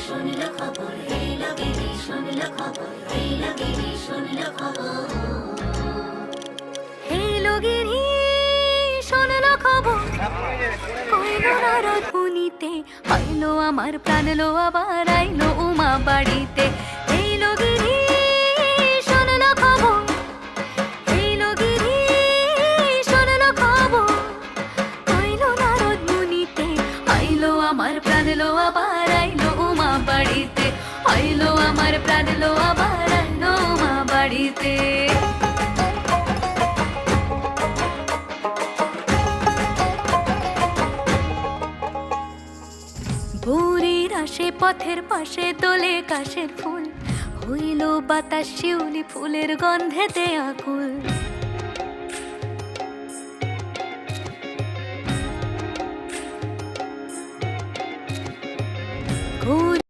শুনলো খবর, এলো গিরি শুনলো খবর, এলো গিরি শুনলো খবর। এলো গিরি শোনলো খবর, কইলো নারদ মুনিতে, আইলো আমার প্রাণ লো আবার আইলো উমা বাড়িতে। এলো গিরি শোনলো খবর, এলো গিরি শোনলো খবর, কইলো নারদ মুনিতে, আইলো আমার প্রাণ লো আবার আইলো উমা বাড়িতে, আইলো আমার প্রাণ লো আবার আইলো উমা বাড়িতে। ভোরের আসে পথের পাশে তোলে কাশের ফুল, হইল বাতাস শিউলি ফুলের গন্ধেতে আকুল। ঘুর